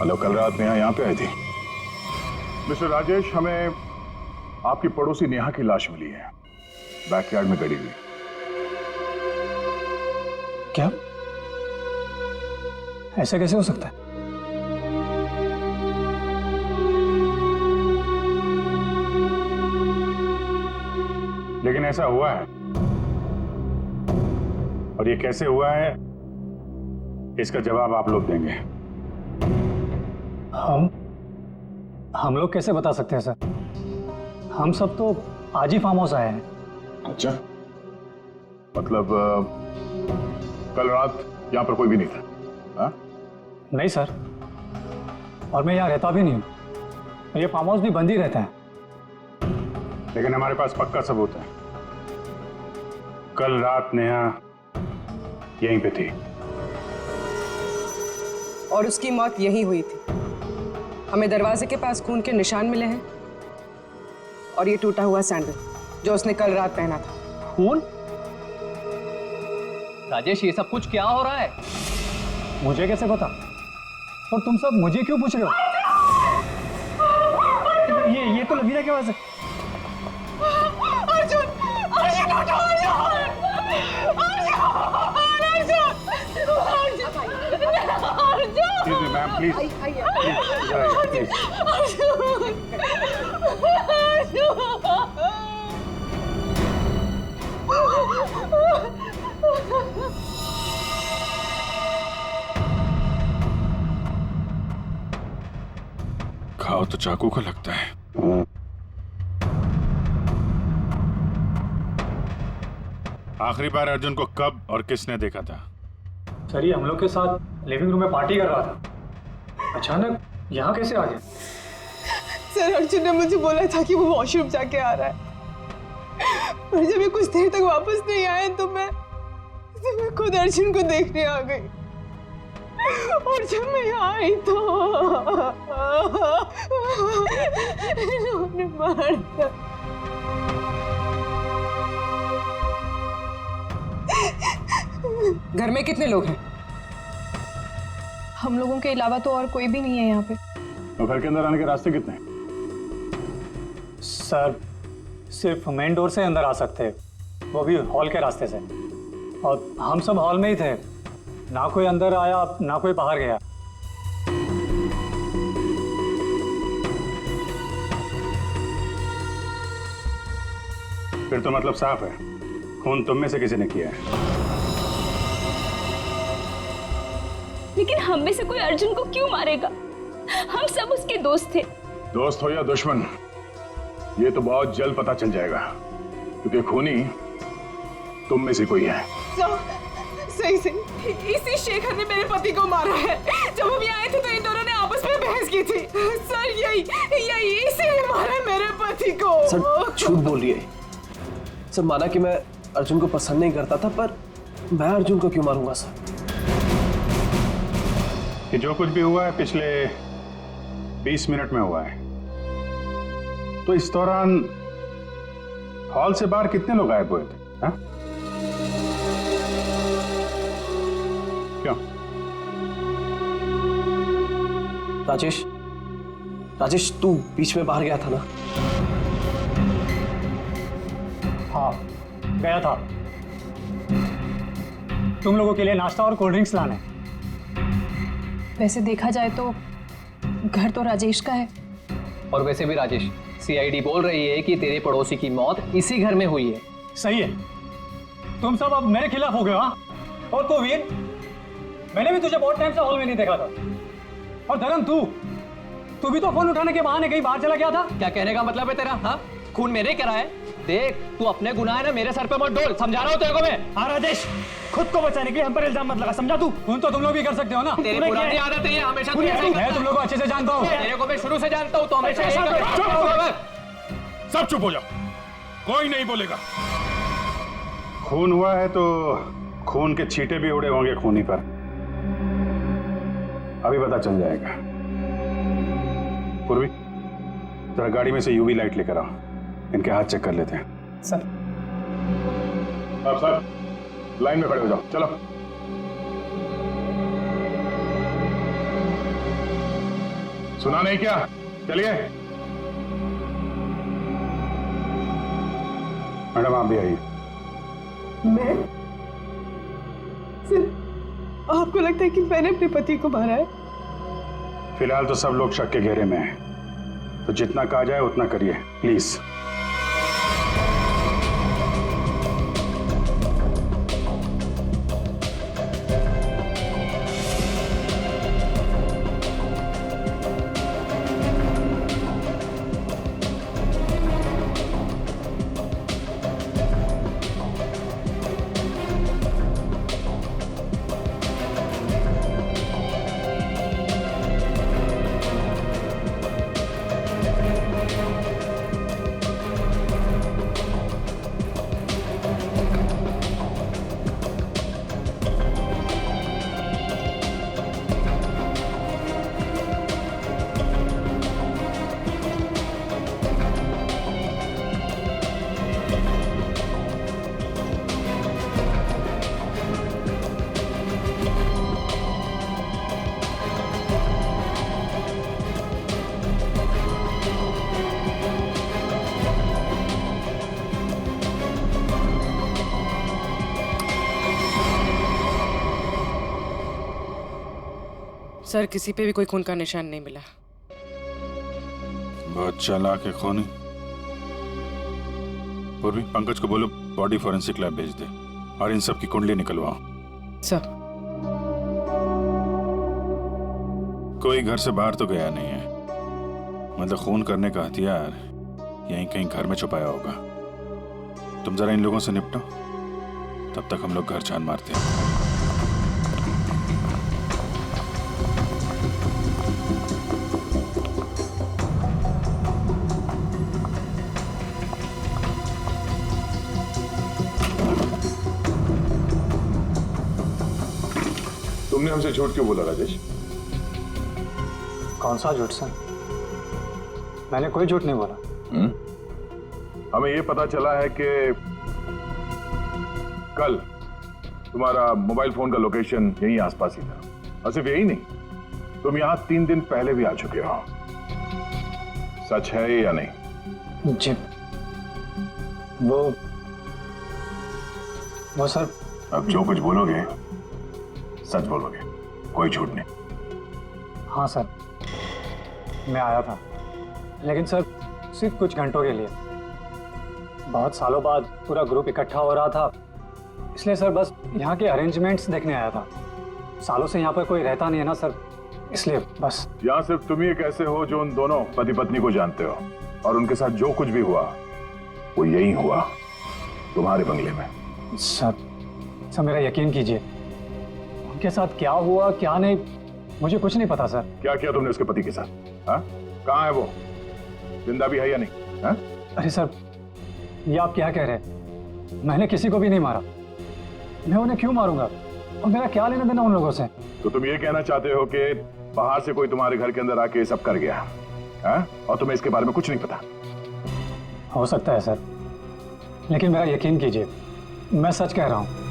मतलब कल रात नेहा यहाँ पे आई थी? मिस्टर राजेश, हमें आपकी पड़ोसी नेहा की लाश मिली है, बैकयार्ड में गड़ी हुई। क्या? ऐसा कैसे हो सकता है? लेकिन ऐसा हुआ है, और ये कैसे हुआ है इसका जवाब आप लोग देंगे। हम लोग कैसे बता सकते हैं सर? हम सब तो आज ही फार्म हाउस आए हैं। अच्छा, मतलब कल रात यहाँ पर कोई भी नहीं था? हाँ? नहीं सर, और मैं यहाँ रहता भी नहीं हूँ। ये फार्म हाउस भी बंद ही रहता है। लेकिन हमारे पास पक्का सबूत है, कल रात नेहा यहीं पे थी और उसकी मौत यहीं हुई थी। हमें दरवाजे के पास खून के निशान मिले हैं और ये टूटा हुआ सैंडल जो उसने कल रात पहना था। खून? राजेश, ये सब कुछ क्या हो रहा है? मुझे कैसे पता? और तुम सब मुझे क्यों पूछ रहे हो? ये तो लवीना की आवाज है। मैम प्लीज, घाव तो चाकू का लगता है। आखिरी बार अर्जुन को कब और किसने देखा था? सर, ये हम लोग के साथ लिविंग रूम में पार्टी कर रहा था। अचानक यहाँ कैसे आ गया? सर, अर्जुन ने मुझे बोला था कि वो वॉशरूम जाके आ रहा है, पर जब ये कुछ देर तक वापस नहीं आया तो मैं खुद अर्जुन को देखने आ गई। और जब मैं यहाँ आई तो इन्होंने मार दिया। घर में कितने लोग हैं? हम लोगों के अलावा तो और कोई भी नहीं है यहाँ पे। तो घर के अंदर आने के रास्ते कितने हैं? सर, सिर्फ मेन डोर से अंदर आ सकते हैं, वो भी हॉल के रास्ते से। और हम सब हॉल में ही थे, ना कोई अंदर आया ना कोई बाहर गया। फिर तो मतलब साफ है, खून तुम में से किसी ने किया है। लेकिन हम में से कोई अर्जुन को क्यों मारेगा? हम सब उसके दोस्त थे। दोस्त हो या दुश्मन, ये तो बहुत जल्द पता चल जाएगा, क्योंकि खूनी तुम में से कोई है। सही से इसी शेखर ने मेरे पति को मारा है। जब हम यहाँ आए थे तो इन दोनों ने आपस में बहस की थी। सर, यही इसीलिए मारा मेरे पति को। सर, झूठ बोल रही है। सर, माना कि मैं अर्जुन को पसंद नहीं करता था, पर मैं अर्जुन को क्यों मारूंगा सर? कि जो कुछ भी हुआ है पिछले 20 मिनट में हुआ है, तो इस दौरान हॉल से बाहर कितने लोग गायब हुए थे? हा? क्यों? राजेश, तू बीच में बाहर गया था ना? हाँ, गया था तुम लोगों के लिए नाश्ता और कोल्ड ड्रिंक्स लाने। वैसे देखा जाए तो घर तो राजेश का है। और वैसे भी राजेश, सीआईडी बोल रही है कि तेरे पड़ोसी की मौत इसी घर में हुई है। सही है, तुम सब अब मेरे खिलाफ हो गए। हाँ, और तो वीर, मैंने भी तुझे बहुत टाइम से हॉल में नहीं देखा था। और धर्म, तू भी तो फोन उठाने के बहाने कहीं बाहर चला गया था। क्या कहने का मतलब है तेरा? हाँ, खून मेरे करा है। देख, तू अपने गुनाह है ना मेरे सर पे मत डोल, समझा रहा हूँ तेरे को मैं। हाँ राजेश, खुद को बचाने के लिए हम पर इल्जाम मत लगा, समझा तू? खून तो तुम लोग भी कर सकते हो ना। तेरी पुरानी आदत है, हमेशा तू ऐसे ही मैं तुम लोग को अच्छे से जानता हूँ। तेरे को मैं शुरू से जानता हूँ, तो हमेशा ऐसा सब चुप हो जाओ, कोई नहीं बोलेगा। खून हुआ है तो खून के छींटे भी उड़े होंगे खूनी पर, अभी पता चल जाएगा। पूर्वी, जरा गाड़ी में से यूवी लाइट लेकर आओ, इनके हाथ चेक कर लेते हैं। सर। अब सर, लाइन में खड़े हो जाओ, चलो। सुना नहीं क्या? चलिए। मैडम आप भी आइए। मैं सिर्फ आपको लगता है कि मैंने अपने पति को मारा है? फिलहाल तो सब लोग शक के घेरे में हैं, तो जितना कहा जाए उतना करिए प्लीज। सर किसी पे भी कोई खून का निशान नहीं मिला। बहुत चालाक है खूनी। पूर्वी पंकज को बोलो बॉडी फॉरेंसिक लैब भेज दे और इन सब की कुंडली निकलवाओ। सर कोई घर से बाहर तो गया नहीं है, मतलब खून करने का हथियार यहीं कहीं घर में छुपाया होगा। तुम जरा इन लोगों से निपटो, तब तक हम लोग घर छान मारते हैं। तुमने हमसे झूठ क्यों बोला राजेश? कौन सा झूठ सर? मैंने कोई झूठ नहीं बोला। हमें ये पता चला है कि कल तुम्हारा मोबाइल फोन का लोकेशन यहीं आसपास ही था, और सिर्फ यही नहीं, तुम यहां 3 दिन पहले भी आ चुके हो। सच है या नहीं? जी वो सर। अब जो कुछ बोलोगे सच बोलोगे, कोई झूठ नहीं। हाँ सर, मैं आया था, लेकिन सर सिर्फ कुछ घंटों के लिए। बहुत सालों बाद पूरा ग्रुप इकट्ठा हो रहा था, इसलिए सर बस यहाँ के अरेंजमेंट्स देखने आया था। सालों से यहाँ पर कोई रहता नहीं है ना सर, इसलिए बस। यहाँ सिर्फ तुम ही एक ऐसे हो जो उन दोनों पति पत्नी को जानते हो, और उनके साथ जो कुछ भी हुआ वो यही हुआ, तुम्हारे बंगले में। सर मेरा यकीन कीजिए, उनके साथ क्या हुआ क्या नहीं मुझे कुछ नहीं पता सर। क्या किया तुमने उसके पति के साथ? हाँ, कहाँ है वो? जिंदा भी है या नहीं? हाँ? अरे सर, ये आप क्या कह रहे हैं? मैंने किसी को भी नहीं मारा। मैं उन्हें क्यों मारूंगा, और मेरा क्या लेना देना उन लोगों से? तो तुम ये कहना चाहते हो कि बाहर से कोई तुम्हारे घर के अंदर आके सब कर गया, हाँ? और तुम्हें इसके बारे में कुछ नहीं पता? हो सकता है सर, लेकिन मेरा यकीन कीजिए, मैं सच कह रहा हूं।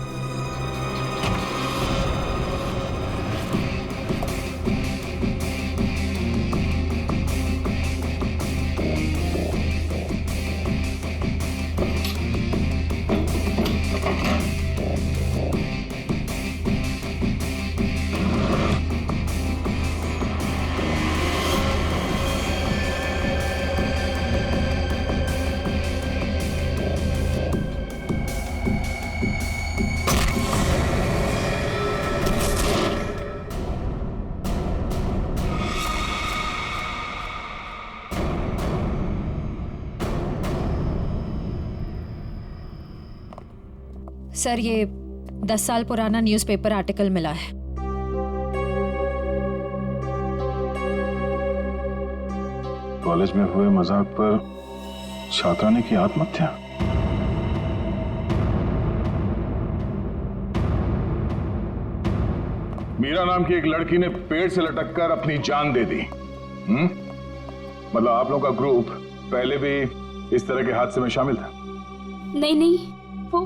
सर ये 10 साल पुराना न्यूज़पेपर आर्टिकल मिला है। कॉलेज में हुए मजाक पर छात्रा ने की आत्महत्या। मीरा नाम की एक लड़की ने पेड़ से लटककर अपनी जान दे दी। मतलब आप लोगों का ग्रुप पहले भी इस तरह के हादसे में शामिल था? नहीं, वो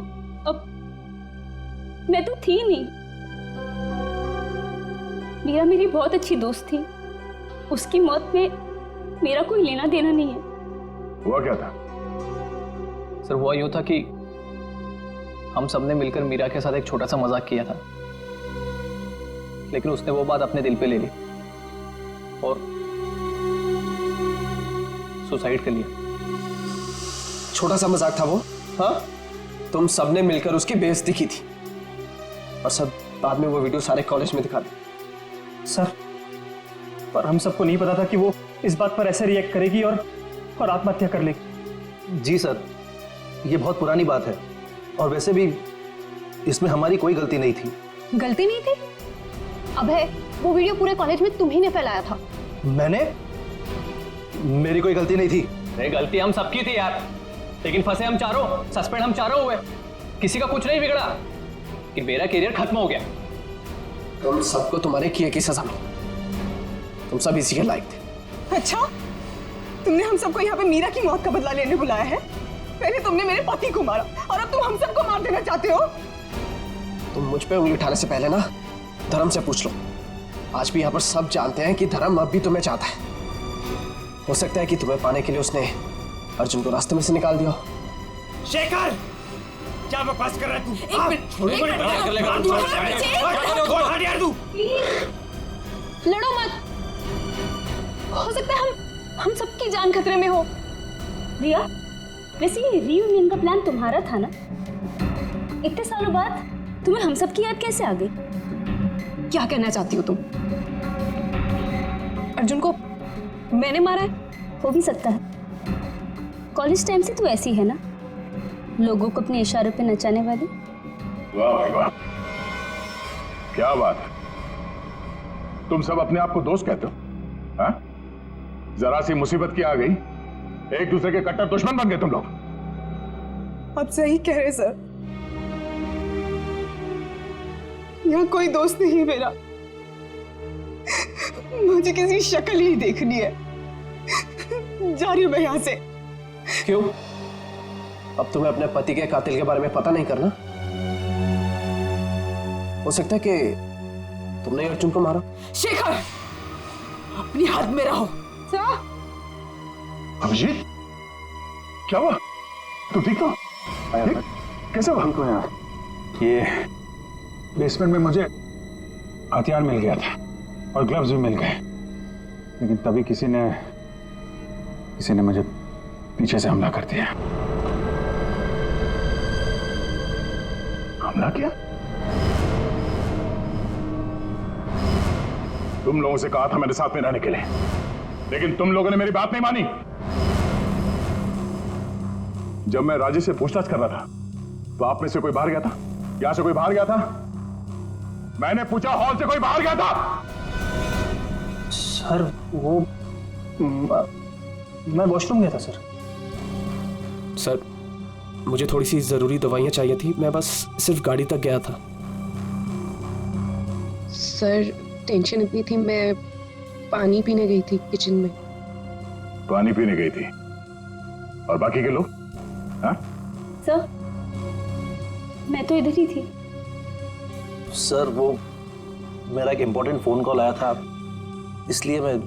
अब मैं तो थी नहीं। मीरा मेरी बहुत अच्छी दोस्त थी, उसकी मौत में मेरा कोई लेना देना नहीं है। हुआ क्या था? सर हुआ यूं था कि हम सबने मिलकर मीरा के साथ एक छोटा सा मजाक किया था, लेकिन उसने वो बात अपने दिल पे ले ली और सुसाइड कर लिया। छोटा सा मजाक था वो? हाँ, तुम सबने मिलकर उसकी बेइज्जती की थी और सब बाद में वो वीडियो सारे कॉलेज में दिखा दी। सर, पर हम सबको नहीं पता था कि वो इस बात पर ऐसे रिएक्ट करेगी और आत्महत्या कर लेगी। जी सर, ये बहुत पुरानी बात है और वैसे भी इसमें हमारी कोई गलती नहीं थी। गलती नहीं थी? अबे, वो वीडियो पूरे कॉलेज में तुम ही ने फैलाया था। मैंने? मेरी कोई गलती नहीं थी। अरे गलती हम सबकी थी यार, लेकिन फंसे हम चारों, सस्पेंड हम चारों हुए। किसी का कुछ नहीं बिगड़ा कि मेरा करियर खत्म हो गया। तुम सबको तुम्हारे किए की सजा मिली। तुम सब इसी के लायक थे। अच्छा, तुमने हम सबको यहाँ पे मीरा की मौत का बदला लेने बुलाया है? पहले तुमने मेरे पति को मारा और अब तुम हम सबको मार देना चाहते हो? तुम मुझ पे उंगली उठाने से पहले ना धर्म से पूछ लो। आज भी यहाँ पर सब जानते हैं कि धर्म अब भी तुम्हें चाहता है। हो सकता है कि तुम्हें पाने के लिए उसने अर्जुन को रास्ते में से निकाल दिया। शेखर, क्या बकवास कर रहा है तू? लड़ो मत। हो सकता है हम सबकी जान खतरे में हो। रिया, वैसे ये रीयूनियन का प्लान तुम्हारा था ना? इतने सालों बाद तुम्हें हम सब की याद कैसे आ गई? क्या कहना चाहती हो तुम? अर्जुन को मैंने मारा है? हो भी सकता है। कॉलेज टाइम से तू ऐसी है ना, लोगों को अपने इशारों पे नचाने वाली। वाह भाई वाह, क्या बात है। तुम सब अपने आप को दोस्त कहते हो? हाँ? जरा सी मुसीबत की आ गई, एक दूसरे के कट्टर दुश्मन बन गए तुम लोग। आप सही कह रहे सर, यहाँ कोई दोस्त नहीं मेरा। मुझे किसी शक्ल ही देखनी है। जा रही हूं मैं यहाँ से। क्यों? अब तुम्हें अपने पति के कातिल के बारे में पता नहीं करना? हो सकता है कि तुमने अर्जुन को मारा। शेखर, अपनी हद में रहो। अभिजीत, क्या हुआ? तुम ठीक हो? कैसे हुआ? हमको यार ये बेसमेंट में मुझे हथियार मिल गया था और ग्लव्स भी मिल गए, लेकिन तभी किसी ने मुझे पीछे से हमला कर दिया। हमला किया? तुम लोगों से कहा था मेरे साथ में रहने के लिए, लेकिन तुम लोगों ने मेरी बात नहीं मानी। जब मैं राजेश से पूछताछ कर रहा था तो आप में से कोई बाहर गया था? यहां से कोई बाहर गया था? मैंने पूछा, हॉल से कोई बाहर गया था? सर, वो मैं वॉशरूम गया था सर। सर, मुझे थोड़ी सी जरूरी दवाइयां चाहिए थी। मैं बस सिर्फ गाड़ी तक गया था। सर, टेंशन इतनी थी, मैं पानी पीने गई थी किचन में। पानी पीने गई थी? और बाकी के लोग? हाँ? सर, मैं तो इधर ही थी। सर, वो मेरा एक इम्पोर्टेंट फोन कॉल आया था, इसलिए मैं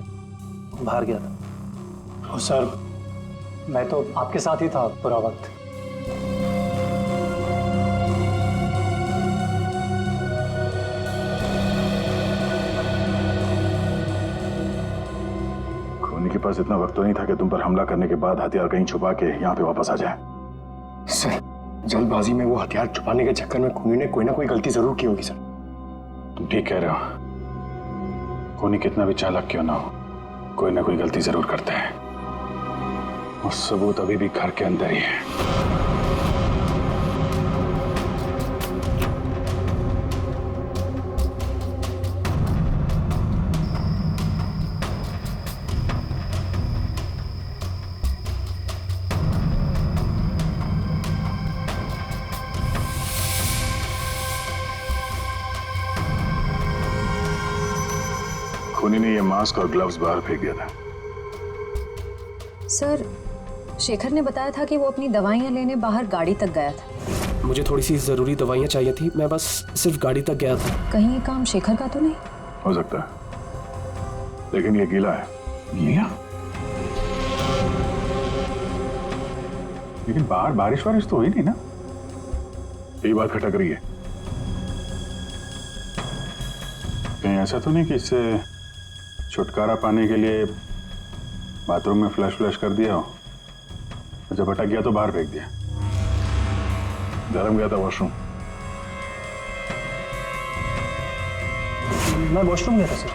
बाहर गया था। सर, मैं तो आपके साथ ही था पूरा वक्त। खूनी के पास इतना वक्त तो नहीं था कि तुम पर हमला करने के बाद हथियार कहीं छुपा के यहाँ पे वापस आ जाए। सर, जल्दबाजी में वो हथियार छुपाने के चक्कर में खूनी ने कोई ना कोई गलती जरूर की होगी सर। तुम ठीक कह रहे हो। खूनी कितना भी चालाक क्यों ना हो, कोई ना कोई गलती जरूर करता है। और सबूत अभी भी घर के अंदर ही है। खूनी ने ये मास्क और ग्लव्स बाहर फेंक दिया था। सर, शेखर ने बताया था कि वो अपनी दवाइयाँ लेने बाहर गाड़ी तक गया था। मुझे थोड़ी सी जरूरी दवाइयां चाहिए थी। मैं बस सिर्फ गाड़ी तक गया था। कहीं ये काम शेखर का तो नहीं? हो सकता है। लेकिन ये गीला है। गीला? लेकिन बाहर बारिश वारिश तो हुई नहीं ना, यही बात खटक रही है। कहीं ऐसा तो नहीं कि इससे छुटकारा पाने के लिए बाथरूम में फ्लश कर दिया हो, जब अटक गया तो बाहर फेंक दिया। धर्म गया था वॉशरूम। मैं वॉशरूम गया था सर।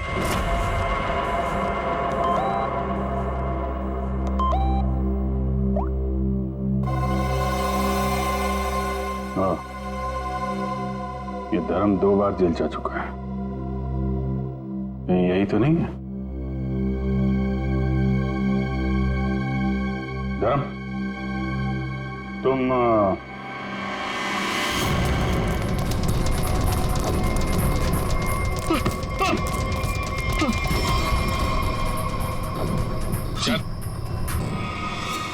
हाँ, ये धर्म 2 बार जेल जा चुका है। कहीं यही तो नहीं है? धर्म, तुम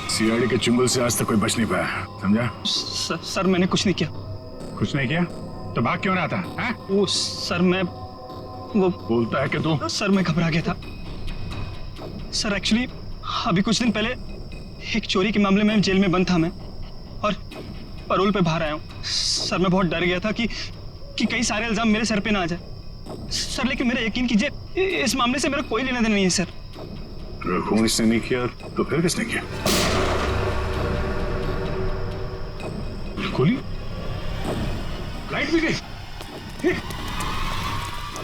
सीआईडी के चुंगल से आज तक कोई बच नहीं पाया, समझा? सर मैंने कुछ नहीं किया। कुछ नहीं किया तो भाग क्यों रहा था? हैं? वो सर मैं वो बोलता है कि तू। सर मैं घबरा गया था सर। एक्चुअली अभी कुछ दिन पहले एक चोरी के मामले में जेल में बंद था मैं, और पैरोल पे बाहर आया हूँ सर। मैं बहुत डर गया था कि कई सारे इल्जाम मेरे सर पे ना आ जाए सर। लेकिन मेरा यकीन कीजिए, इस मामले से मेरा कोई लेना देना नहीं है सर। अगर खून इसने नहीं किया तो फिर किसने किया? गोली? लाइट भी गई?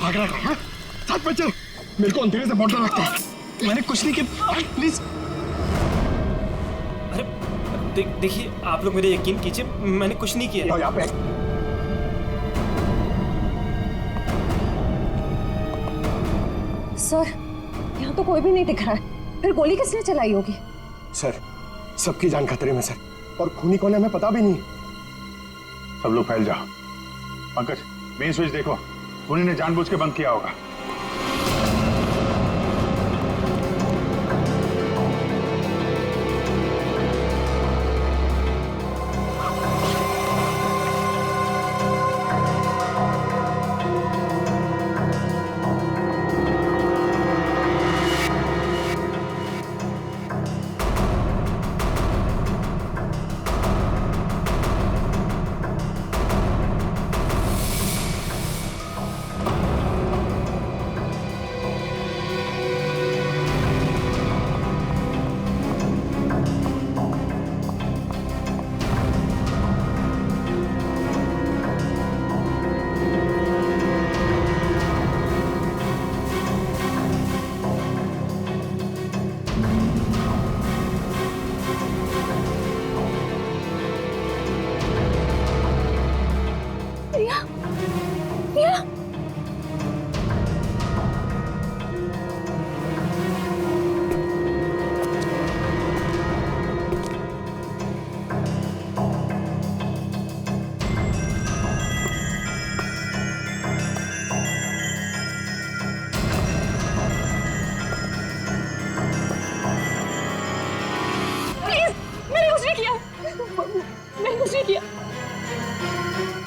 भाग रहा है? साथ में चल, मेरे को अंधेरे से बहुत डर लगता है। मैंने कुछ नहीं किया, प्लीज। अरे देखिए, आप लोग मेरे यकीन कीजिए, मैंने कुछ नहीं किया। यहाँ पे सर, यहाँ तो कोई भी नहीं दिख रहा है। फिर गोली किसने चलाई होगी? सर, सबकी जान खतरे में सर, और खूनी कौन है हमें पता भी नहीं। सब लोग फैल जाओ। पंकज, मेन स्विच देखो, खूनी ने जानबूझ के बंद किया होगा।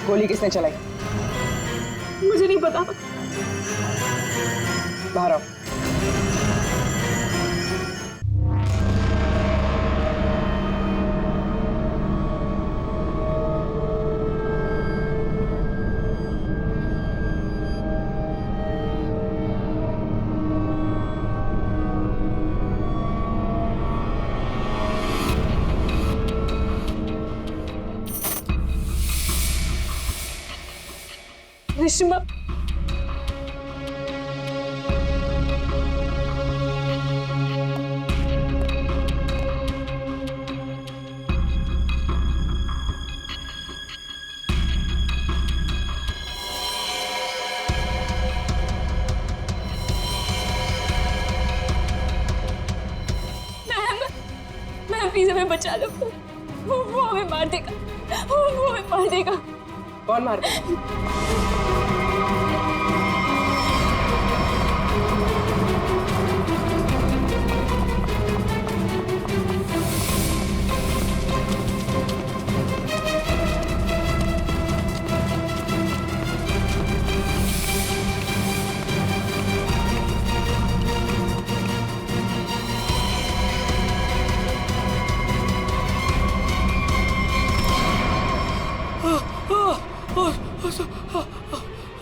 गोली किसने चलाई? मुझे नहीं पता। बाहर आओ। रेशमा, मैम प्लीज हमें बचा लो। वो हमें मार देगा। वो हमें मार देगा। कौन मार देगा?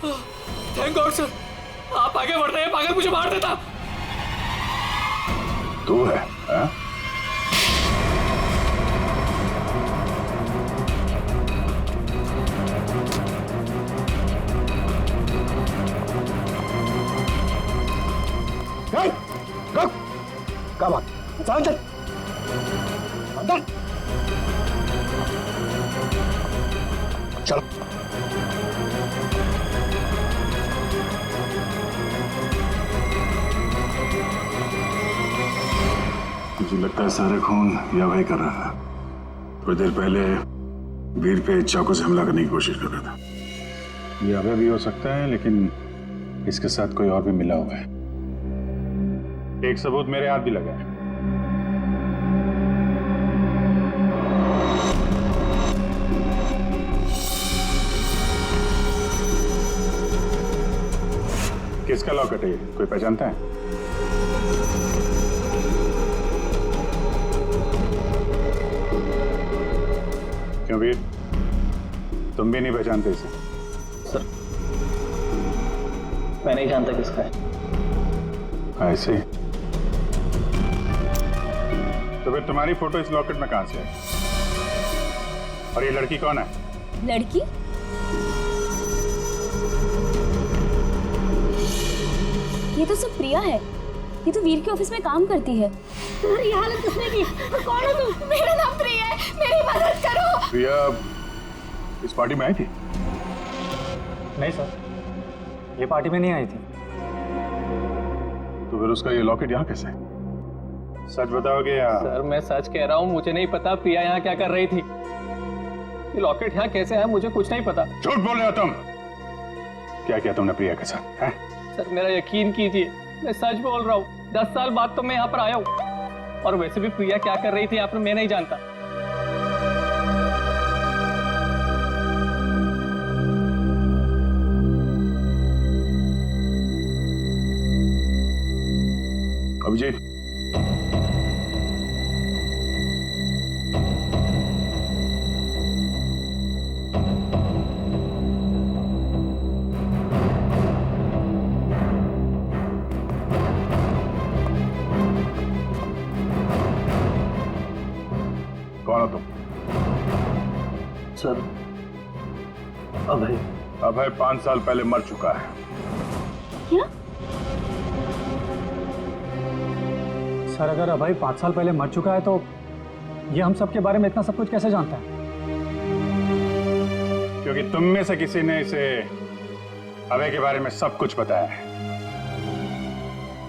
थैंक गॉड सर, आप आगे बढ़ रहे हैं, पागल मुझे मार देता। तू है हाँ? क्या बात? चल अंदर चलो। मुझे लगता है सारे खून या वही कर रहा था। कुछ देर पहले वीर पे चाकू से हमला करने की कोशिश कर रहा था। ये अभय भी हो सकता है, लेकिन इसके साथ कोई और भी मिला हुआ है। एक सबूत मेरे हाथ भी लगा है। किसका लॉकेट है ये? कोई पहचानता है? क्यों वीर, तुम भी नहीं पहचानते इसे? सर मैं नहीं जानता किसका है। ऐसे तो फिर तुम्हारी फोटो इस लॉकेट में कहां से है? और ये लड़की कौन है? लड़की? ये तो सब प्रिया है। ये तो वीर के ऑफिस में काम करती है। तुम्हारी हालत किसने की? कौन हो तुम? मेरा नाम प्रिया है, मेरी मदद करो। प्रिया इस पार्टी में आई थी? नहीं सर, ये पार्टी में नहीं आई थी। तो फिर उसका ये लॉकेट यहाँ कैसे? सच बताओगे या? सर मैं सच कह रहा हूँ, मुझे नहीं पता प्रिया यहाँ क्या कर रही थी। ये लॉकेट यहाँ कैसे है मुझे कुछ नहीं पता। झूठ बोल रहे हो तुम। क्या किया तुमने प्रिया के साथ? हैं? सर मेरा यकीन कीजिए, मैं सच बोल रहा हूँ। 10 साल बाद तो मैं यहाँ पर आया हूँ, और वैसे भी प्रिया क्या कर रही थी यहाँ पर मैं नहीं जानता। अभिजीत, कौन हो तुम? सर अभय। अभय 5 साल पहले मर चुका है। क्या? सर अगर अभय 5 साल पहले मर चुका है तो ये हम सब के बारे में इतना सब कुछ कैसे जानता है? क्योंकि तुम में से किसी ने इसे अभय के बारे में सब कुछ बताया है।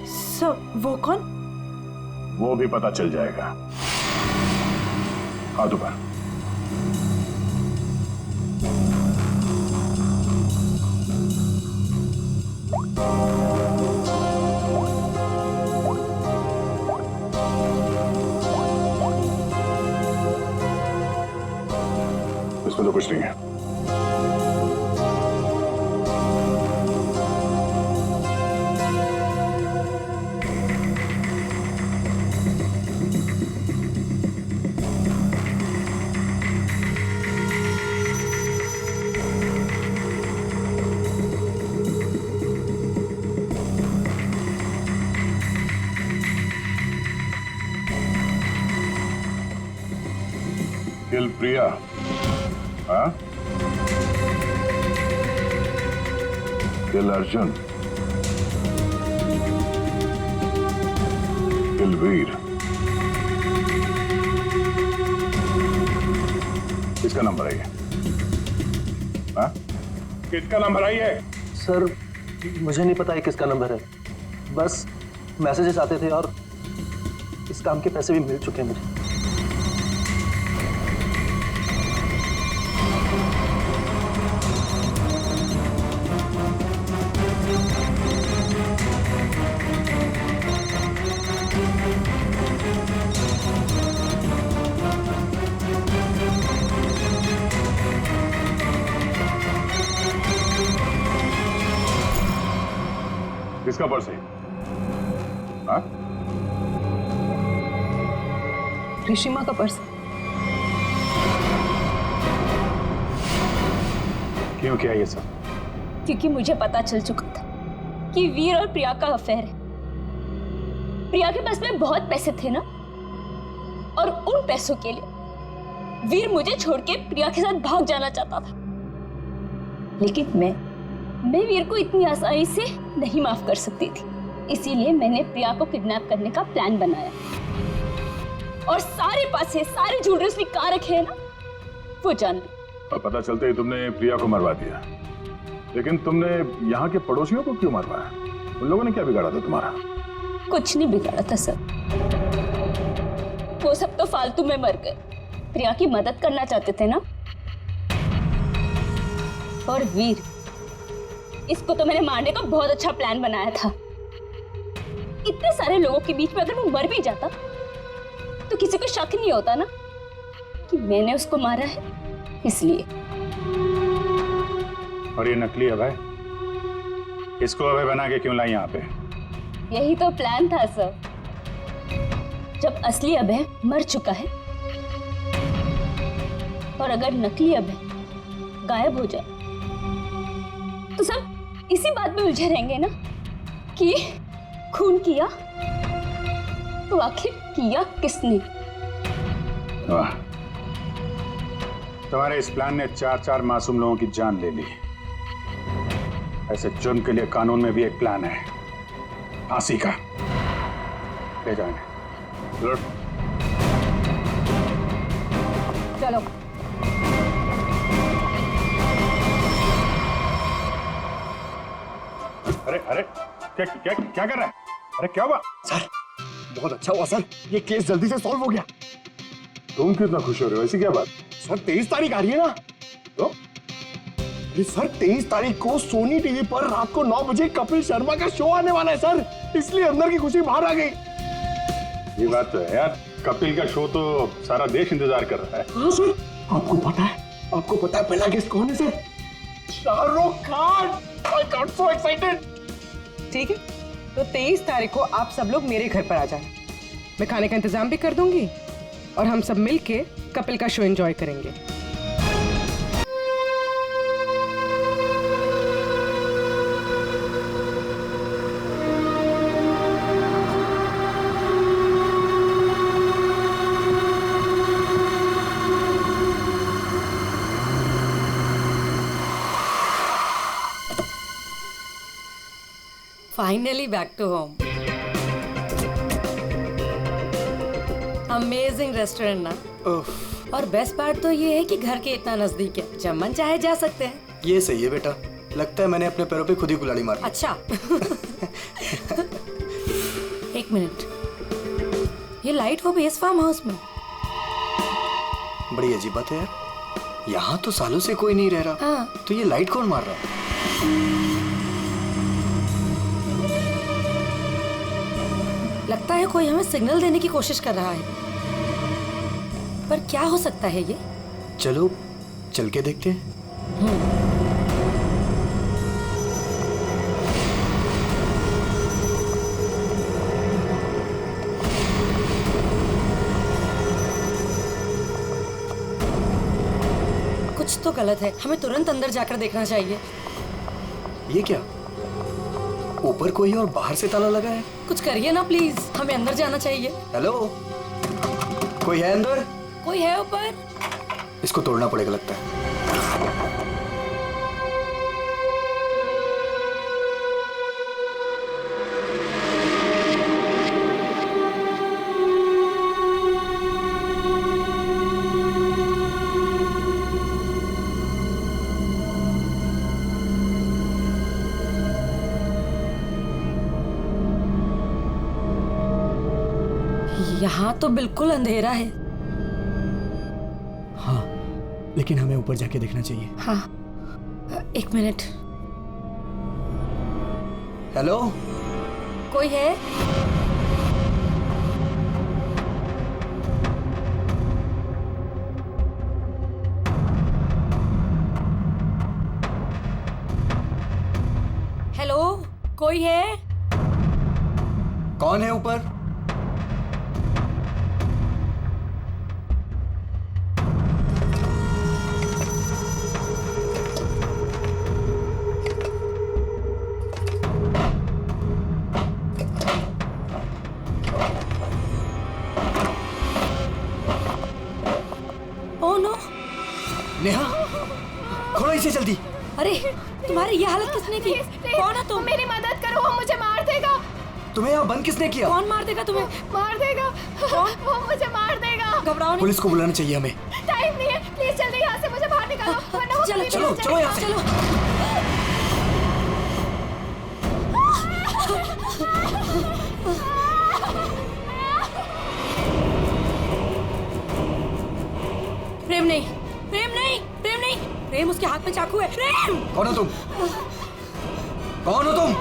सर वो कौन? वो भी पता चल जाएगा। हाथ ऊपर। इसमें तो कुछ नहीं है। किल प्रिया, हाँ? किल अर्जुन, किल वीर। किसका नंबर है ये? हाँ? किसका नंबर है ये? सर मुझे नहीं पता ये किसका नंबर है, बस मैसेजेस आते थे और इस काम के पैसे भी मिल चुके हैं मुझे। किसका पर्स है? हाँ? ऋषिमा का पर्स। क्यों किया ये सब? क्योंकि मुझे पता चल चुका था कि वीर और प्रिया का अफेयर है। प्रिया के पास में बहुत पैसे थे ना, और उन पैसों के लिए वीर मुझे छोड़ के प्रिया के साथ भाग जाना चाहता था। लेकिन मैं वीर को इतनी आसानी से नहीं माफ कर सकती थी, इसीलिए मैंने प्रिया को किडनैप करने का प्लान बनाया। और सारे पैसे, सारे ज्वेलरी उसने कहाँ रखे हैं ना, वो जान ली। और पता चलते ही तुमने प्रिया को मरवा दिया। लेकिन तुमने यहाँ के पड़ोसियों को क्यों मरवाया? उन लोगों ने क्या बिगाड़ा था तुम्हारा? कुछ नहीं बिगाड़ा था सर, वो सब तो फालतू में मर गए। प्रिया की मदद करना चाहते थे ना। और वीर, इसको तो मैंने मारने का बहुत अच्छा प्लान बनाया था। इतने सारे लोगों के बीच में अगर मैं मर भी जाता तो किसी को शक नहीं होता ना कि मैंने उसको मारा है, इसलिए। और ये नकली अभय, इसको अभय बना के क्यों लाई यहाँ पे? यही तो प्लान था सर। जब असली अभय मर चुका है और अगर नकली अभय गायब हो जाए तो सब इसी बात में उलझे रहेंगे ना कि खून किया तो आखिर किया किसने। वाह, तुम्हारे इस प्लान ने 4 मासूम लोगों की जान ले ली। ऐसे जुर्म के लिए कानून में भी एक प्लान है, फांसी का। ले जाओ इन्हें। चलो। अरे अरे, क्या क्या क्या कर रहा है? अरे क्या हुआ? सर बहुत अच्छा हुआ सर, ये केस जल्दी से सॉल्व हो गया। तुम कितना खुश हो रहे हो? ऐसी क्या बात? सर 23 तारीख आ रही है ना, तो ये सर 23 तारीख को सोनी टीवी पर रात को 9 बजे कपिल शर्मा का शो आने वाला है सर, इसलिए अंदर की खुशी बाहर आ गई। ये बात तो है यार, कपिल का शो तो सारा देश इंतजार कर रहा है। हाँ सर, आपको पता है पहला गेस्ट कौन है sir? Shahrukh Khan. I got so excited। ठीक है, तो 23 तारीख को आप सब लोग मेरे घर पर आ जाना। मैं खाने का इंतजाम भी कर दूंगी और हम सब मिलके कपिल का शो एंजॉय करेंगे। Finally back to home. Amazing restaurant ना। और बेस्ट पार्ट तो ये है कि घर के इतना नजदीक है, जब मन चाहे जा सकते हैं। ये सही है बेटा, लगता है मैंने अपने पैरों पे खुद ही कुल्हाड़ी मारी। अच्छा एक मिनट, ये लाइट वो भी इस फार्म हाउस में? बड़ी अजीब बात है यार, यहाँ तो सालों से कोई नहीं रह रहा। हाँ। तो ये लाइट कौन मार रहा है? लगता है कोई हमें सिग्नल देने की कोशिश कर रहा है, पर क्या हो सकता है ये? चलो चल के देखते हैं। कुछ तो गलत है, हमें तुरंत अंदर जाकर देखना चाहिए। ये क्या, ऊपर कोई और बाहर से ताला लगा है? कुछ करिए ना प्लीज, हमें अंदर जाना चाहिए। हेलो, कोई है अंदर? कोई है ऊपर? इसको तोड़ना पड़ेगा लगता है। यहाँ तो बिल्कुल अंधेरा है। हाँ, लेकिन हमें ऊपर जाके देखना चाहिए। हाँ, एक मिनट। हेलो, कोई है? हेलो, कोई है? कौन है ऊपर? नहीं की। कौन है तुम? मेरी मदद करो, वो मुझे मार देगा। तुम्हें यहाँ बंद किसने किया? कौन मार देगा तुम्हें? मार देगा। कौन? वो मुझे मार देगा। घबराओ नहीं। पुलिस को बुलाना चाहिए हमें। टाइम नहीं है, प्लीज जल्दी यहाँ से मुझे बाहर निकालो, वरना वो चलो कभी चलो नहीं चलो यहाँ से। चलेगा। प्रेम नहीं, प्रेम नहीं, प्रेम नहीं, प्रेम उसके हाथ में चाकू है। प्रेम! कौन हो तुम? कौन हो तुम?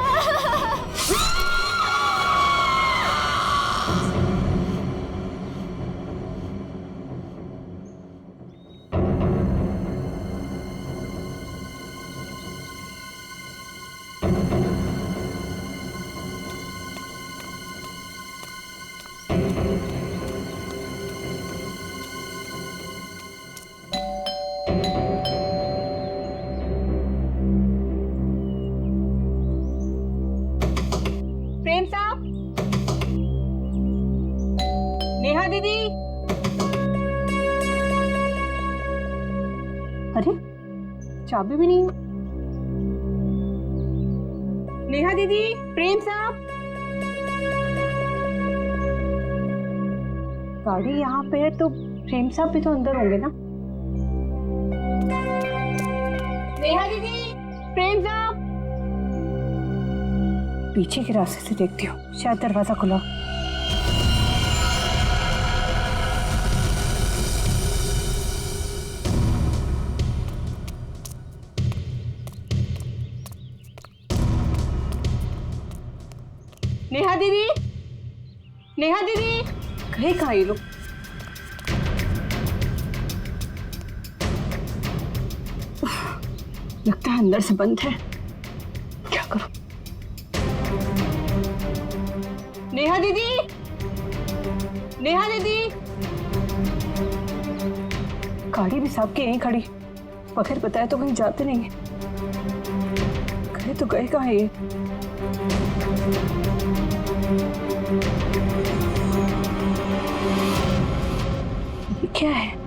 प्रेम साहब, नेहा दीदी। अरे चाबी भी नहीं। नेहा दीदी, प्रेम साहब। गाड़ी यहाँ पे है तो प्रेम साहब भी तो अंदर होंगे ना। नेहा दीदी, प्रेम साहब। पीछे के रास्ते से देखती हूँ, शायद दरवाजा खुला। नेहा दीदी, नेहा दीदी, कहीं कहाँ ये लोग? लगता है अंदर से बंद है। क्या करूं? नेहा दीदी, नेहा दीदी। गाड़ी भी साहब की यहीं खड़ी, बगैर बताए तो कहीं जाते नहीं है। गए तो गए कहाँ है ये? क्या है?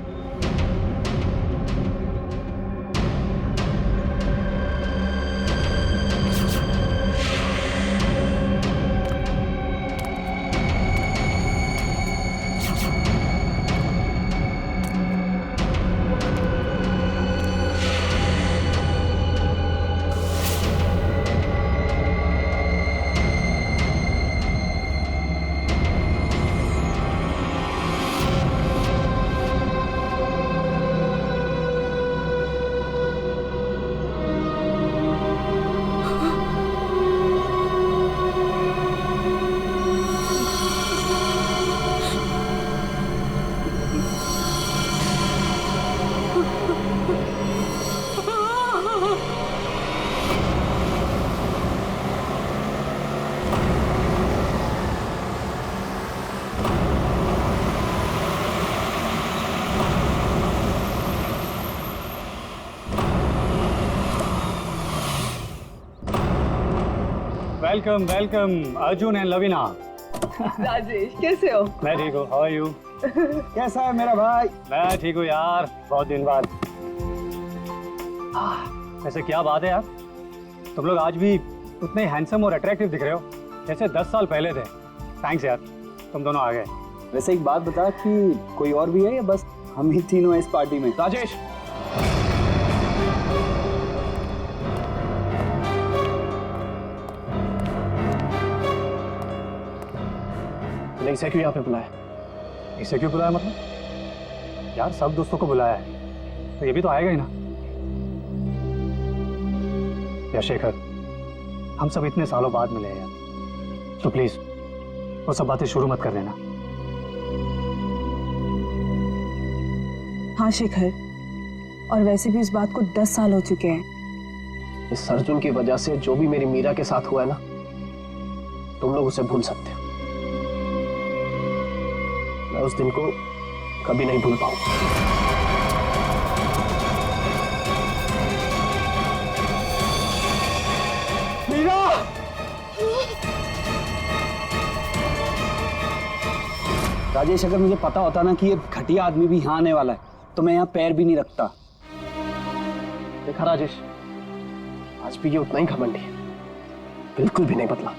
Welcome welcome Arjun and Lavina. Rajesh, कैसे हो? मैं ठीक हूँ, हाउ आर यू? कैसा है मेरा भाई? मैं ठीक हूँ यार, बहुत दिन बाद। वैसे क्या बात है यार, तुम लोग आज भी उतने हैंडसम और अट्रैक्टिव दिख रहे हो जैसे 10 साल पहले थे। थैंक्स यार, तुम दोनों आ गए। वैसे एक बात बता कि कोई और भी है या बस हम ही तीनों हैं इस पार्टी में? राजेश, इसे क्यों यहाँ पे बुलाया? इसे क्यों बुलाया मतलब? यार सब दोस्तों को बुलाया है तो ये भी तो आएगा ही ना। यार शेखर, हम सब इतने सालों बाद मिले हैं यार, तो प्लीज वो सब बातें शुरू मत कर देना। हाँ शेखर, और वैसे भी इस बात को 10 साल हो चुके हैं। इस अर्जुन की वजह से जो भी मेरी मीरा के साथ हुआ है ना, तुम लोग उसे भूल सकते हो। मैं उस दिन को कभी नहीं भूल पाऊंगा। मीरा! राजेश, अगर मुझे पता होता ना कि ये घटिया आदमी भी यहाँ आने वाला है तो मैं यहाँ पैर भी नहीं रखता। देखा राजेश, आज आज भी ये उतना ही घमंडी है, बिल्कुल भी नहीं बदला।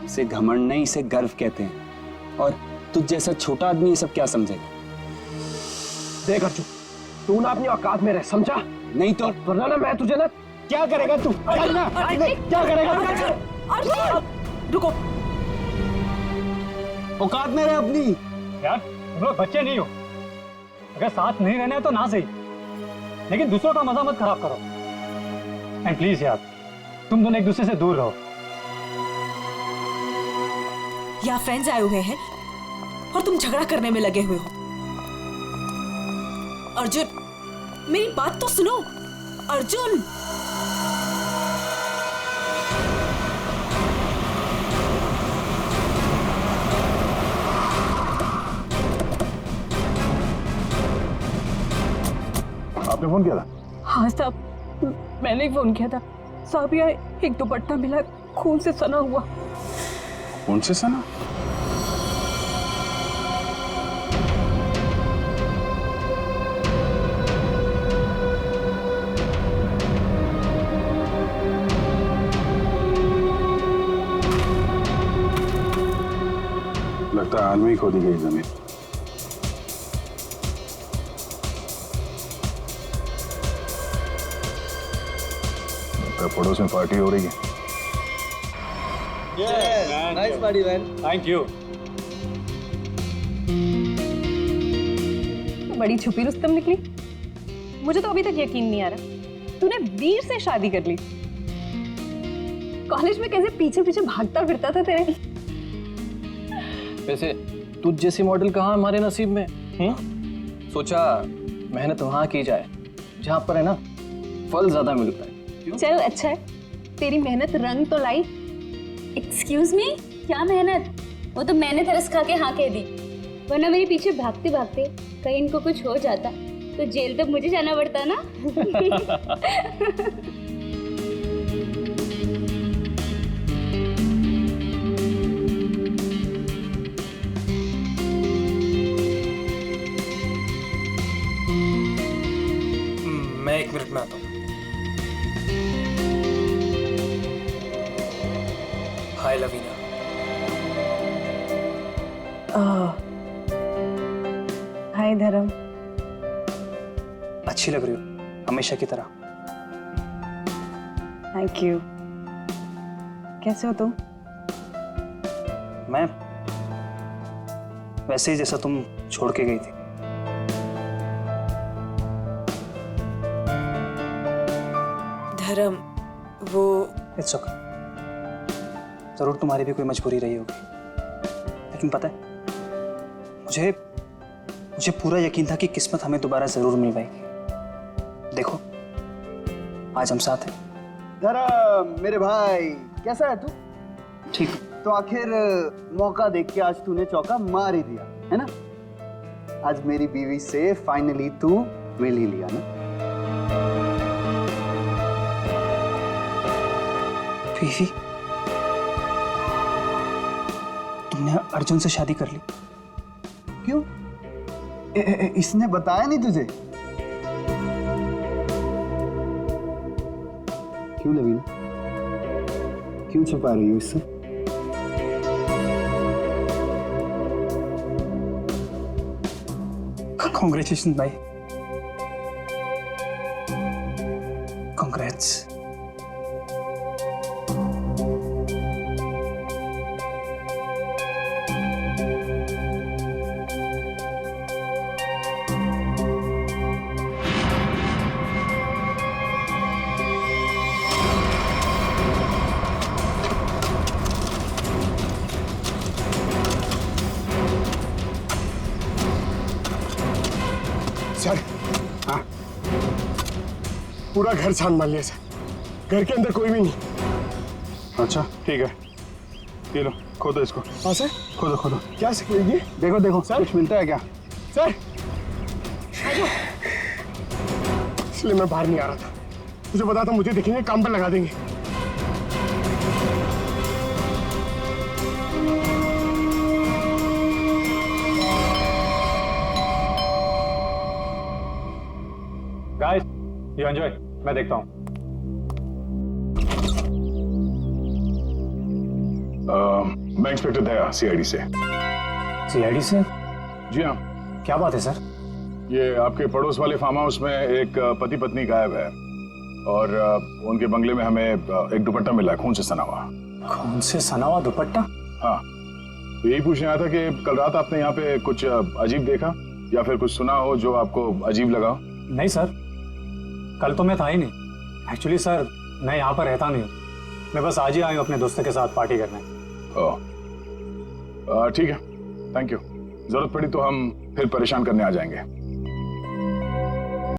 इसे घमंड नहीं, इसे गर्व कहते हैं। और तुझ जैसा छोटा आदमी ये सब क्या समझेगा? देख अर्जुन, तू ना अपनी औकात में रह, समझा? नहीं तो वरना ना मैं तुझे ना क्या करेगा तू? क्या करेगा? रुको, औकात में रह अपनी। यार तुम लोग बच्चे नहीं हो, अगर साथ नहीं रहना है तो ना सही, लेकिन दूसरों का मजा मत खराब करो। एंड प्लीज यार, तुम दोनों एक दूसरे से दूर रहो। यहाँ फ्रेंड्स आए हुए हैं और तुम झगड़ा करने में लगे हुए हो। अर्जुन, मेरी बात तो सुनो। अर्जुन, आपने फोन किया था? हाँ साहब, मैंने ही फोन किया था। साहब यहाँ एक दुपट्टा मिला, खून से सना हुआ। कौन से सना? लगता है हाल में ही खोदी गई जमीन। पड़ोस में पार्टी हो रही है। Nice party man. Thank you. बड़ी छुपी रुस्तम निकली। मुझे तो अभी तक यकीन नहीं आ रहा तूने वीर से शादी कर ली। कॉलेज में कैसे पीछे पीछे भागता फिरता था तेरे। वैसे तुझ जैसी मॉडल कहाँ हमारे नसीब में? सोचा मेहनत वहां की जाए जहां पर है ना फल ज्यादा मिलता है। चल अच्छा है, तेरी मेहनत रंग तो लाई। एक्सक्यूज मी, क्या मेहनत? वो तो मैंने तरस खा के हाँ कह दी, वरना मेरे पीछे भागते भागते कहीं इनको कुछ हो जाता तो जेल तक मुझे जाना पड़ता ना। मैं 1 मिनट में आता हूँ। हाय लवीना। हाय धर्म। अच्छी लग रही हो हमेशा की तरह। Thank you. कैसे हो तुम? मैं वैसे ही जैसा तुम छोड़ के गई थी। धर्म, वो इट्स ओके। जरूर तुम्हारी भी कोई मजबूरी रही होगी, लेकिन पता है मुझे पूरा यकीन था कि किस्मत हमें दोबारा जरूर मिल पाएगी। देखो आज हम साथ हैं। धर्म मेरे भाई, कैसा है तू? ठीक। तो आखिर मौका देख के आज तूने चौका मार ही दिया है ना। आज मेरी बीवी से फाइनली तू मिल ही लिया ना। बीवी? तुमने अर्जुन से शादी कर ली? क्यों? इसने बताया नहीं तुझे? क्यों लवीना, क्यों छुपा रही हो इससे? कांग्रेचुलेशन भाई, कांग्रेट्स। सर, हाँ, पूरा घर छान मार लिया सर। घर के अंदर कोई भी नहीं। अच्छा ठीक है, ये लो खोदो इसको। हाँ सर, खोदो खोदो। क्या सर ये? देखो देखो सर, कुछ मिलता है क्या? सर, इसलिए मैं बाहर नहीं आ रहा था। मुझे पता था मुझे देखेंगे काम पर लगा देंगे। गाइस, यू एंजॉय, मैं देखता हूँ। मैं इंस्पेक्टर दया, सीआईडी से। सीआईडी से? जी हाँ। क्या बात है सर? ये आपके पड़ोस वाले फार्म हाउस में एक पति पत्नी गायब है और उनके बंगले में हमें एक दुपट्टा मिला है, खून से सना हुआ। खून से सना हुआ दुपट्टा? हाँ, तो यही पूछने आया था कि कल रात आपने यहाँ पे कुछ अजीब देखा या फिर कुछ सुना हो जो आपको अजीब लगा? नहीं सर, कल तो मैं था ही नहीं। एक्चुअली सर, मैं यहाँ पर रहता नहीं हूँ, मैं बस आज ही आया हूँ अपने दोस्तों के साथ पार्टी करने। ठीक है, थैंक यू। जरूरत पड़ी तो हम फिर परेशान करने आ जाएंगे।